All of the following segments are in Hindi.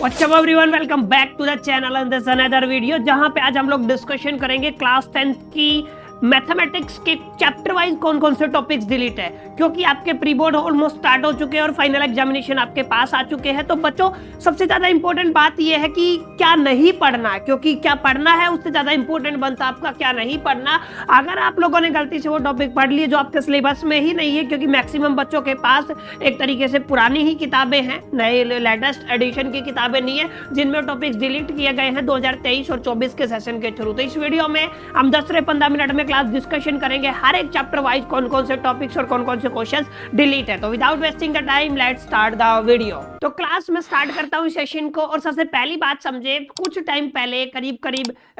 What's up everyone, welcome back to the channel and this another video, जहां पे आज हम लोग डिस्कशन करेंगे क्लास 10th की मैथमेटिक्स के चैप्टर वाइज कौन कौन से टॉपिक्स डिलीट है, क्योंकि आपके प्री बोर्ड ऑलमोस्ट स्टार्ट हो चुके हैं और फाइनल एग्जामिनेशन आपके पास आ चुके हैं। तो बच्चों, सबसे ज्यादा इंपॉर्टेंट बात यह है कि क्या नहीं पढ़ना है, क्योंकि क्या पढ़ना है उससे ज्यादा इंपॉर्टेंट बनता है आपका क्या नहीं पढ़ना। अगर आप लोगों ने गलती से वो टॉपिक पढ़ लिए जो आपके सिलेबस में ही नहीं है, क्योंकि मैक्सिमम बच्चों के पास एक तरीके से पुरानी ही किताबें हैं, नए लेटेस्ट एडिशन की किताबें नहीं है जिनमें टॉपिक्स डिलीट किए गए हैं 2023 और 24 के सेशन के थ्रू। तो इस वीडियो में हम 10 से 15 मिनट में क्लास डिस्कशन करेंगे हर एक चैप्टर वाइज कौन कौन से टॉपिक्स और कौन कौन से क्वेश्चंस डिलीट है। तो without wasting the time let's start the video. तो क्लास में स्टार्ट करता हूं सेशन को, और सबसे पहली बात समझे, कुछ टाइम पहले करीब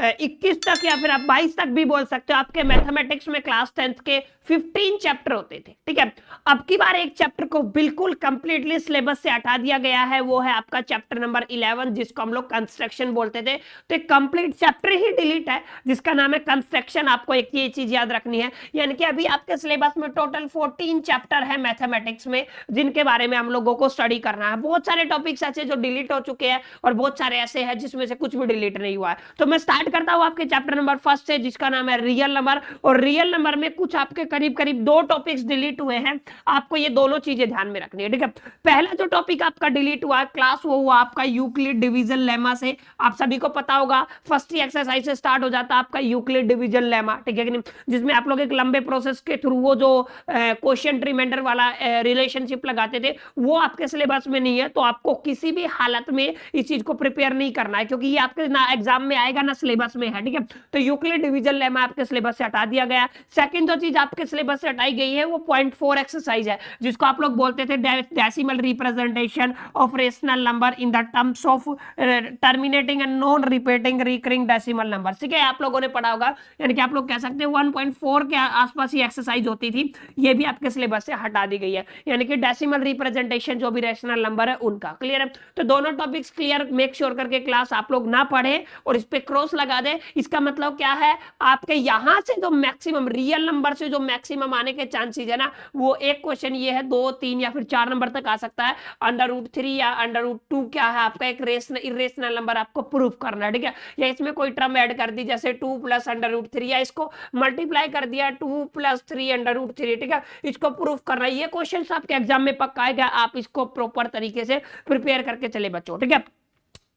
21 तक या फिर आप 22 तक भी बोल सकते हो, आपके मैथमेटिक्स में क्लास 10th के 15 चैप्टर होते थे। ठीक है, अब की बार एक चैप्टर को बिल्कुल कंप्लीटली सिलेबस से हटा दिया गया है, वो है आपका चैप्टर नंबर 11 जिसको हम लोग कंस्ट्रक्शन बोलते थे। तो एक कंप्लीट चैप्टर ही डिलीट है जिसका नाम है कंस्ट्रक्शन। आपको एक ये चीज याद रखनी है, यानी कि अभी आपके सिलेबस में टोटल 14 चैप्टर है मैथमेटिक्स में जिनके बारे में हम लोगों को स्टडी करना है। बहुत सारे टॉपिक्स ऐसे जो डिलीट हो चुके हैं और बहुत सारे ऐसे हैं जिसमें से कुछ भी डिलीट नहीं हुआ है। तो मैं स्टार्ट करता हूं आपके चैप्टर नंबर 1 से जिसका नाम है रियल नंबर, और रियल नंबर में कुछ आपके करीब 2 टॉपिक्स डिलीट हुए हैं। आपको ये दोनों चीजें ध्यान में रखनी है। ठीक है, पहला जो टॉपिक आपका डिलीट हुआ है क्लास, वो हुआ आपका यूक्लिड डिवीजन लेमा से। आप सभी को पता होगा फर्स्ट ही एक्सरसाइज से स्टार्ट हो जाता है आपका यूक्लिड डिवीजन लेमा, ठीक है कि नहीं, जिसमें आप लोग एक लंबे प्रोसेस के थ्रू वो जो क्वोशिएंट रिमाइंडर वाला रिलेशनशिप लगाते थे वो आपके सिलेबस में नहीं है। तो आपको किसी भी हालत में इस चीज को प्रिपेयर नहीं करना है, क्योंकि ये आपके ना एग्जाम में आएगा ना सिलेबस में है। ठीक है, तो यूक्लिड डिवीजन लेमा आपके सिलेबस से हटा दिया गया। सेकंड जो चीज आपके सिलेबस से हटाई गई है वो 0.4 एक्सरसाइज है, जिसको आप लोग बोलते थे decimal representation of rational number in the terms of terminating and non repeating recurring decimal number. ठीक है, आप लोगों ने पढ़ा होगा, यानी कि आप लोग कह सकते हैं 1.4 के आसपास ही एक्सरसाइज होती थी, ये भी आपके सिलेबस से हटा दी गई है, यानी कि डेसिमल रिप्रेजेंटेशन जो भी रेशनल नंबर है उनका। क्लियर है? तो दोनों टॉपिक्स क्लियर मेक श्योर करके क्लास आप लोग ना पढ़े और इस पे क्रॉस लगा दे। इसका मतलब क्या है, आपके यहां से जो मैक्सिमम रियल नंबर से जो मैक्सिमम आने के चांसेस है ना, वो एक क्वेश्चन ये है 2, 3 या फिर 4 नंबर तक आ सकता है। √3 या √2 क्या है आपका एक इरेशनल नंबर आपको प्रूफ करना है। ठीक है, या इसमें कोई टर्म ऐड कर दी जैसे 2 + √3, या इसको मल्टीप्लाई कर दिया 2 + 3 √3। ठीक है, इसको प्रूफ करना है। ये क्वेश्चन आपके एग्जाम में पक्का आएगा, आप इसको प्रॉपर तरीके से प्रिपेयर करके चले बच्चों। ठीक है,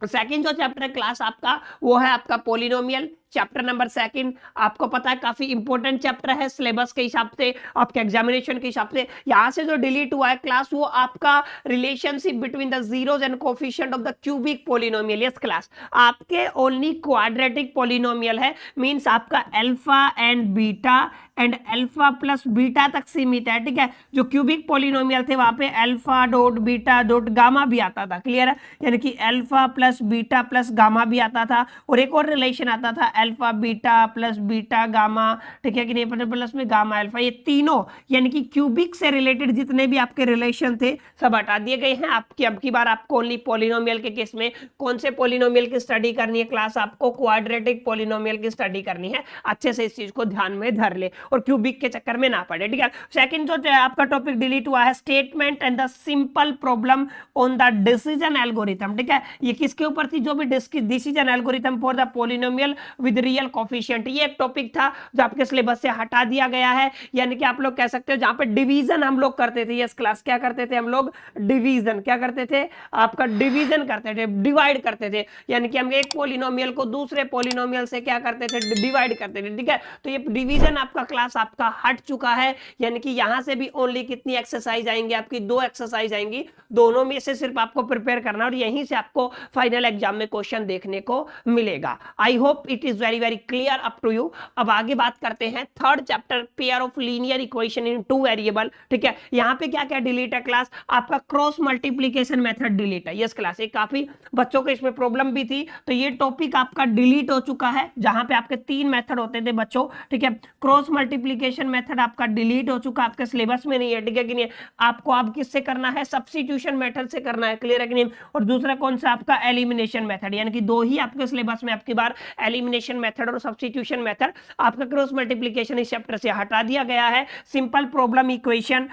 सेकंड जो चैप्टर है क्लास आपका वो है आपका पॉलिनोमियल चैप्टर नंबर 2। आपको पता है काफी इंपॉर्टेंट चैप्टर है सिलेबस के हिसाब से, आपके एग्जामिनेशन के हिसाब से। यहां से जो डिलीट हुआ है क्लास वो आपका relationship between the zeros and coefficient of the cubic polynomial. Yes class, आपके ओनली क्वाड्रेटिक पॉलिनोमियल है, मींस आपका alpha and beta and alpha plus beta तक सीमित है। ठीक है, जो क्यूबिक पॉलिनोमियल थे वहां पे alpha dot beta dot gamma भी आता था। क्लियर है, यानी कि alpha plus beta plus gamma भी आता था, और एक और रिलेशन आता था alpha beta plus beta gamma. ठीक है कि नहीं, प्लस में गामा अल्फा, ये तीनों यानी कि क्यूबिक से रिलेटेड जितने भी आपके रिलेशन थे सब हटा दिए गए हैं। आपकी अब की बार आपको ओनली पॉलिनोमियल के केस में कौन से पॉलिनोमियल की स्टडी करनी है क्लास, आपको क्वाड्रेटिक पॉलिनोमियल की स्टडी करनी है। अच्छे से इस चीज को ध्यान में धर ले और क्यूबिक के चक्कर में ना पड़े। ठीक है, सेकंड जो आपका टॉपिक डिलीट हुआ है statement and the simple problem on the decision algorithm. ठीक है, ये किसके ऊपर थी, जो भी decision algorithm for the polynomial with real coefficient. ये एक टॉपिक था जो आपके सिलेबस से हटा दिया गया है, यानी कि आप लोग कह सकते हो जहां पे डिवीजन हम लोग करते थे। यस क्लास, क्या करते थे हम लोग, डिवीजन क्या करते थे, आपका डिवीजन करते थे, डिवाइड करते थे, यानी कि हम एक पॉलिनोमियल को दूसरे पॉलिनोमियल से क्या करते थे, डिवाइड करते थे। ठीक है, तो ये डिवीजन आपका क्लास आपका हट चुका है, यानी कि यहां से भी ओनली कितनी एक्सरसाइज आएंगी आपकी, 2 एक्सरसाइज आएंगी, दोनों में से सिर्फ आपको प्रिपेयर करना और यहीं से आपको फाइनल एग्जाम में क्वेश्चन देखने को मिलेगा। I hope it is very clear up to you. अब आगे बात करते हैं third chapter pair of linear equation in 2 variable. ठीक है, यहां पे क्या क्या डिलीट है क्लास, आपका क्रॉस मल्टीप्लीकेशन मेथड डिलीट है। यस क्लास, एक काफी बच्चों को इसमें प्रॉब्लम भी थी, तो ये टॉपिक आपका डिलीट हो चुका है, जहां पे आपके 3 मेथड होते थे बच्चों। ठीक है, क्रॉस मल्टीप्लीकेशन मेथड आपका डिलीट हो चुका, आपके सिलेबस में नहीं है। ठीक है कि नहीं, आपको अब किससे करना है, सब्स्टिट्यूशन मेथड से करना है। क्लियर है कि नहीं, और दूसरा कौन सा आपका एलिमिनेशन मेथड, यानी कि 2 ही आपके सिलेबस में आपकी बार एलिमिनेशन एलिमिनेशन मेथड और सब्स्टिट्यूशन मेथड, आपका क्रॉस मल्टीप्लिकेशन इस चैप्टर से हटा दिया गया है। Simple problem equation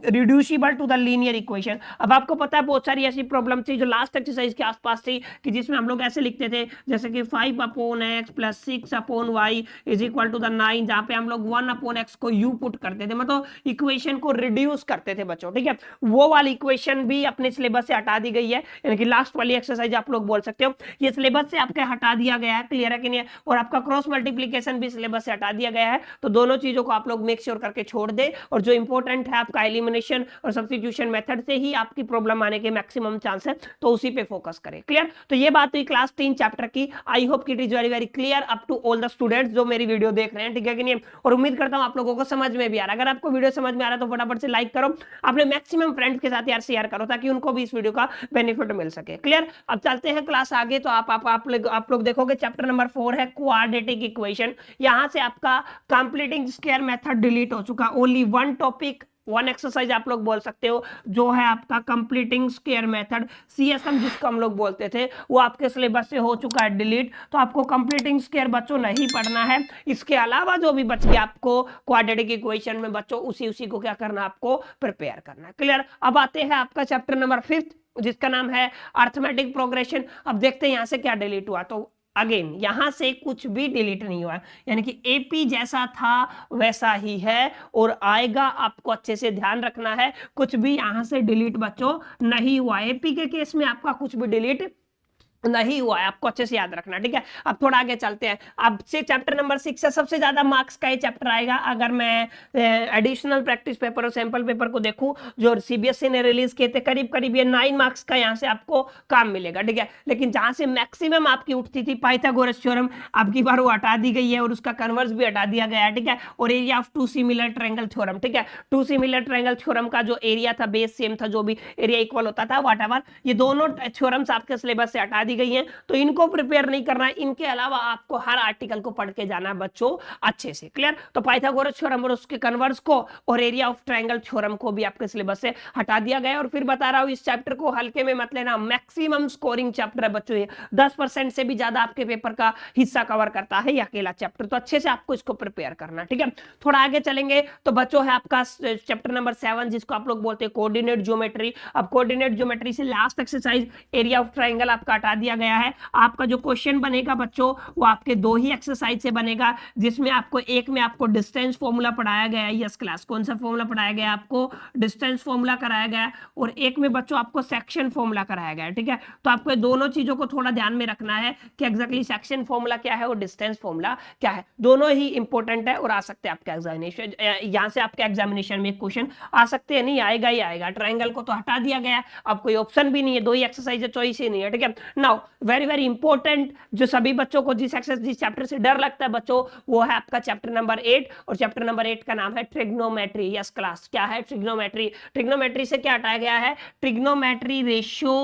reducible to the linear equation. अब आपको पता है बहुत सारी ऐसी प्रॉब्लम थी जो लास्ट एक्सरसाइज के आसपास थी कि जिसमें हम लोग ऐसे लिखते थे जैसे कि 5/x + 6/y = 9, जहां पे हम लोग 1/x को u पुट करते थे, मतलब इक्वेशन को रिड्यूस करते थे बच्चों, ठीक है। वो वाली इक्वेशन भी अपने सिलेबस से हटा दी गई है, यानी कि लास्ट वाली एक्सरसाइज आप लोग बोल सकते हो ये सिलेबस से आपके हटा दिया गया है। क्लियर है कि नहीं? और आपका क्रॉस मल्टीप्लिकेशन भी सिलेबस से हटा दिया गया है। तो दोनों चीजों को आप लोग मेक श्योर करके छोड़ दे, और जो इंपॉर्टेंट है आपका एलिमिनेशन और सब्स्टिट्यूशन मेथड से ही आपकी प्रॉब्लम आने के मैक्सिमम चांस है, तो उसी पे फोकस करें। क्लियर? तो ये बात हुई क्लास 3 चैप्टर की। I hope it is very very clear up to all the students जो मेरी वीडियो देख रहे हैं, ठीक है कि नहीं? और उम्मीद करता हूं आप लोगों को समझ में भी आ रहा है। अगर आपको वीडियो समझ में आ रहा है तो फटाफट से लाइक करो, अपने मैक्सिमम फ्रेंड्स के साथ यार शेयर करो ताकि उनको भी इस वीडियो का बेनिफिट मिल सके। क्लियर? अब चलते हैं क्लास आगे। तो आप लोग देखोगे चैप्टर नंबर 4 है क्वाड्रेटिक इक्वेशन। यहां से आपका कंप्लीटिंग स्क्वायर मेथड डिलीट हो चुका, only one topic, one exercise आप लोग बोल सकते हो, जो है आपका कंप्लीटिंग स्क्वायर मेथड, CSM जिसको हम लोग बोलते थे, वो आपके सिलेबस से हो चुका है डिलीट। तो आपको कंप्लीटिंग स्क्वायर बच्चों नहीं पढ़ना है। इसके अलावा जो भी बच गया आपको क्वाड्रेटिक इक्वेशन में बच्चों, उसी को क्या करना है, आपको प्रिपेयर करना है। क्लियर? अब आते हैं आपका चैप्टर नंबर 5 जिसका नाम है अर्थमेटिक प्रोग्रेशन। अब देखते हैं यहां से क्या डिलीट हुआ। तो अगेन यहां से कुछ भी डिलीट नहीं हुआ, यानी कि एपी जैसा था वैसा ही है और आएगा। आपको अच्छे से ध्यान रखना है, कुछ भी यहां से डिलीट बच्चों नहीं हुआ। एपी के केस में आपका कुछ भी डिलीट नहीं हुआ है, आपको अच्छे से याद रखना, ठीक है। अब थोड़ा आगे चलते हैं। अब से चैप्टर नंबर 6 से सबसे ज्यादा मार्क्स का ये चैप्टर आएगा। अगर मैं एडिशनल प्रैक्टिस पेपर और सैंपल पेपर को देखूं जो सीबीएसई ने रिलीज किए थे, करीब करीब ये 9 मार्क्स का यहाँ से आपको काम मिलेगा, ठीक है। लेकिन जहां से मैक्सिमम आपकी उठती थी पाइथागोरस थ्योरम, अब की बार वो हटा दी गई है और उसका कन्वर्स भी हटा दिया गया है, ठीक है। और area of 2 similar triangle theorem, ठीक है। 2 सिमिलर ट्रायंगल थ्योरम का जो एरिया था बेस सेम था, जो भी एरिया इक्वल होता था व्हाटएवर, ये दोनों थ्योरम्स आपके सिलेबस से हटा दी गई हैं, तो इनको प्रिपेयर नहीं करना है। इनके अलावा आपको हर आर्टिकल को पढ़ के जाना है बच्चों अच्छे से। क्लियर? तो पाइथागोरस थ्योरम और उसके कन्वर्स को और एरिया ऑफ ट्रायंगल थ्योरम को भी आपके सिलेबस से हटा दिया गया। और फिर बता रहा हूं इस चैप्टर को हल्के में मत लेना, मैक्सिमम स्कोरिंग चैप्टर है बच्चों, ये 10% से भी ज्यादा आपके पेपर का हिस्सा कवर करता है ये अकेला चैप्टर, तो अच्छे से आपको इसको प्रिपेयर करना, ठीक है। थोड़ा आगे चलेंगे तो बच्चों है आपका चैप्टर नंबर 7 जिसको आप लोग बोलते हैं कोऑर्डिनेट ज्योमेट्री। अब कोऑर्डिनेट ज्योमेट्री से last exercise area of triangle आपका हटा दिया गया है। आपका जो क्वेश्चन बनेगा बच्चों वो आपके 2 ही एक्सरसाइज से बनेगा, जिसमें आपको एक में आपको डिस्टेंस फॉर्मूला पढ़ाया गया है। यस क्लास, कौन सा फॉर्मूला पढ़ाया गया है? आपको डिस्टेंस फॉर्मूला कराया गया है, और एक में बच्चों आपको सेक्शन फॉर्मूला कराया गया है, ठीक है। तो आपको दोनों चीजों को थोड़ा ध्यान में रखना है कि एग्जैक्टली सेक्शन फॉर्मूला क्या है और डिस्टेंस फॉर्मूला क्या है। दोनों ही इंपॉर्टेंट है और आ सकते हैं आपके एग्जामिनेशन, यहां से आपके एग्जामिनेशन में क्वेश्चन आ सकते हैं, नहीं आएगा ही आएगा। ट्रायंगल को तो हटा दिया गया, अब कोई ऑप्शन भी नहीं है, 2 ही एक्सरसाइज है, चॉइस ही नहीं है, ठीक है। नाउ वेरी वेरी इंपॉर्टेंट, जो सभी बच्चों को जिस चैप्टर से डर लगता है बच्चों, वो है आपका चैप्टर नंबर 8, और चैप्टर नंबर 8 का नाम है ट्रिग्नोमेट्री। यस क्लास, क्या है ट्रिग्नोमेट्री? ट्रिग्नोमेट्री से क्या हटाया गया है? Trigonometry ratio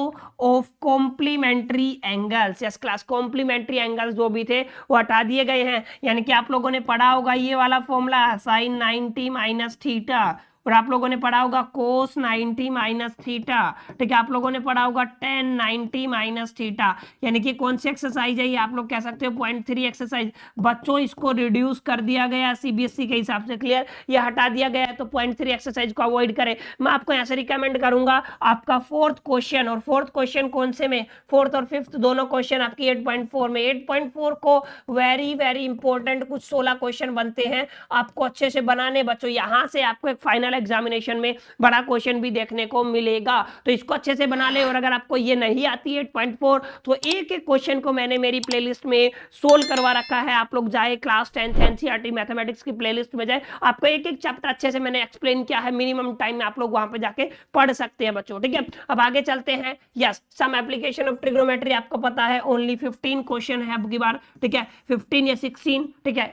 of complementary angles. Yes class, complementary angles जो भी थे वो हटा दिए गए हैं। यानी कि आप लोगों ने पढ़ा होगा ये वाला फॉर्मूला sin 90 - थीटा, और आप लोगों ने पढ़ा होगा cos 90 - थीटा, ठीक है। आप लोगों ने पढ़ा होगा tan 90 - थीटा। यानी कि कौन सी एक्सरसाइज है ये? आप लोग कह सकते हो 0.3 एक्सरसाइज। बच्चों इसको रिड्यूस कर दिया गया सीबीएसई के हिसाब से। क्लियर? ये हटा दिया गया है, तो 0.3 एक्सरसाइज को अवॉइड करें। मैं आपको यहाँ से रिकमेंड करूंगा आपका 4th क्वेश्चन, और 4th क्वेश्चन कौन से में? 4th और 5th दोनों क्वेश्चन आपकी 8.4 में। 8.4 को वेरी वेरी इंपॉर्टेंट कुछ 16 क्वेश्चन बनते हैं, आपको अच्छे से बनाने बच्चों। यहाँ से आपको एक फाइनल एग्जामिनेशन में बड़ा क्वेश्चन भी देखने को मिलेगा, तो इसको अच्छे से बना ले। और अगर आपको ये नहीं आती 8.4, तो एक एक क्वेश्चन को मैंने मेरी प्लेलिस्ट में सोल्व करवा रखा है। आप लोग जाए क्लास 10th एनसीईआरटी मैथमेटिक्स की प्लेलिस्ट में जाए, आपको एक एक चैप्टर अच्छे से मैंने एक्सप्लेन किया है। मिनिमम टाइम में आप लोग वहां पे जाके पढ़ सकते हैं बच्चों, ठीक है। अब आगे चलते हैं। Yes, some application of trigonometry आपको पता है ओनली 15 क्वेश्चन है अब की बार, ठीक है। 15 या 16, ठीक है,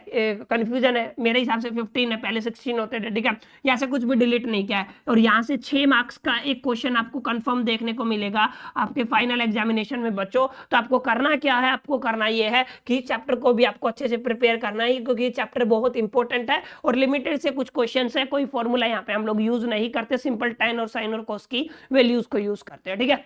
कंफ्यूजन है, मेरे हिसाब से 15 है, पहले 16 होते थे, ठीक है। यहाँ से कुछ भी डिलीट नहीं किया है। और यहाँ से 6 मार्क्स का एक क्वेश्चन आपको कंफर्म देखने को मिलेगा आपके फाइनल एग्जामिनेशन में बच्चों। तो आपको करना क्या है? आपको करना ये है कि चैप्टर को भी आपको अच्छे से प्रिपेयर करना है, क्योंकि चैप्टर बहुत इंपॉर्टेंट है और लिमिटेड से कुछ क्वेश्चंस है। कोई फॉर्मूला यहाँ पे हम लोग यूज नहीं करते, सिंपल tan और sin और cos की वैल्यूज को यूज करते हैं, ठीक है।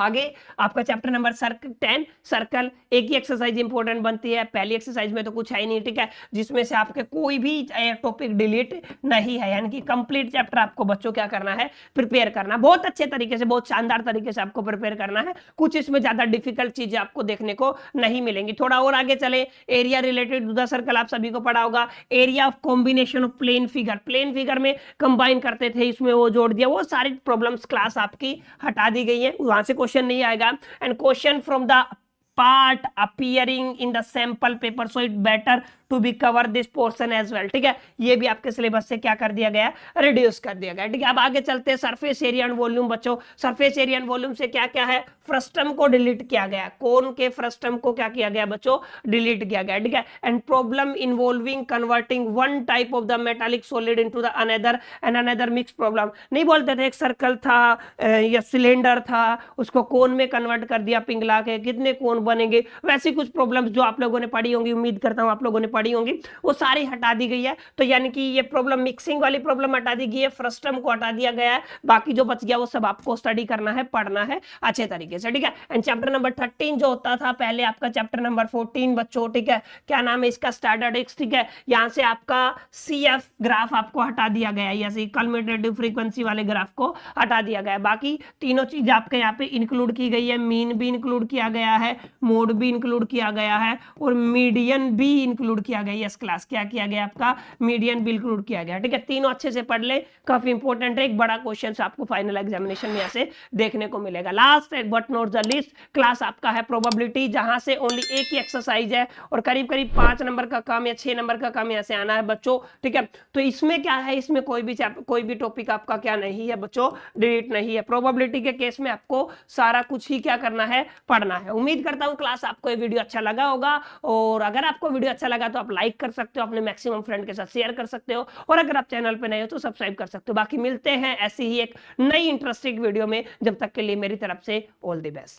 आगे आपका चैप्टर नंबर 10 सर्कल, एक ही एक्सरसाइज इंपॉर्टेंट बनती है, पहली एक्सरसाइज में तो कुछ है ही नहीं, ठीक है, जिसमें से आपके कोई भी टॉपिक डिलीट नहीं है, यानी कि कंप्लीट चैप्टर आपको बच्चों क्या करना है, प्रिपेयर करना, बहुत अच्छे तरीके से, बहुत शानदार तरीके से आपको प्रिपेयर करना है। कुछ इसमें ज्यादा डिफिकल्ट चीजें आपको देखने को नहीं मिलेंगी। थोड़ा और आगे चले, area related to the circle आप सभी को पढ़ा होगा, area of combination of plane figure, plane figure में कंबाइन करते थे, इसमें वो जोड़ दिया, वो सारी प्रॉब्लम्स क्लास आपकी हटा दी गई है, वहां से क्वेश्चन नहीं आएगा। And question from the part appearing in the sample paper, so it better to be cover this portion as well, ठीक है, ये भी आपके सिलेबस से क्या कर दिया गया, रिड्यूस कर दिया गया, ठीक है। अब आगे चलते हैं सरफेस एरिया एंड वॉल्यूम। बच्चों सरफेस एरिया एंड वॉल्यूम से क्या क्या है, फ्रस्टम को डिलीट किया गया, कोन के फ्रस्टम को क्या किया गया बच्चों, डिलीट किया गया, ठीक है। And problem involving converting one type of the metallic solid into the another and another mix problem, नहीं बोलते थे एक सर्कल था या सिलेंडर था, उसको कोन में कन्वर्ट कर दिया पिघला के, कितने कोन बनेंगे, वैसी कुछ प्रॉब्लम्स जो आप लोगों ने पढ़ी होंगी, उम्मीद करता हूं आप लोगों ने पढ़ी होंगी, वो सारी हटा दी गई है। तो यानी कि ये प्रॉब्लम, मिक्सिंग वाली प्रॉब्लम हटा दी गई है, फ्रस्टम को हटा दिया गया है, बाकी जो बच गया वो सब आपको स्टडी करना है, पढ़ना है अच्छे तरीके से, ठीक है। एंड चैप्टर नंबर 13 जो होता था पहले आपका चैप्टर नंबर 14 बच्चों, ठीक है, क्या नाम है इसका, स्टैटिस्टिक्स, ठीक है, यहां से आपका सीएफ ग्राफ आपको हटा दिया गया है, जैसे कम्यूटेटिव फ्रीक्वेंसी वाले ग्राफ को हटा दिया गया है, बाकी तीनों चीज आपके यहाँ पे इंक्लूड की गई है, मीन भी इंक्लूड किया गया है, मोड भी इंक्लूड किया गया है, और मीडियन भी इंक्लूड किया गया है। यस क्लास, क्या किया गया आपका, मीडियन भी इंक्लूड किया गया, ठीक है। तीनों अच्छे से पढ़ ले, काफी इंपॉर्टेंट है, एक बड़ा क्वेश्चन आपको फाइनल एग्जामिनेशन में ऐसे देखने को मिलेगा। Last but not the least class आपका है प्रोबेबिलिटी, जहां से ओनली एक ही एक्सरसाइज है और करीब करीब 5 नंबर का काम या 6 नंबर का काम यहाँ से आना है बच्चों, ठीक है। तो इसमें क्या है, इसमें कोई भी टॉपिक आपका क्या नहीं है बच्चों, डिलीट नहीं है। प्रोबेबिलिटी के केस में आपको सारा कुछ ही क्या करना है, पढ़ना है। उम्मीद करता हूं क्लास आपको ये वीडियो अच्छा लगा होगा, और अगर आपको वीडियो अच्छा लगा तो आप लाइक कर सकते हो, अपने मैक्सिमम फ्रेंड के साथ शेयर कर सकते हो, और अगर आप चैनल पे नए हो तो सब्सक्राइब कर सकते हो। बाकी मिलते हैं ऐसी ही एक नई इंटरेस्टिंग वीडियो में, जब तक के लिए मेरी तरफ से ऑल द बेस्ट।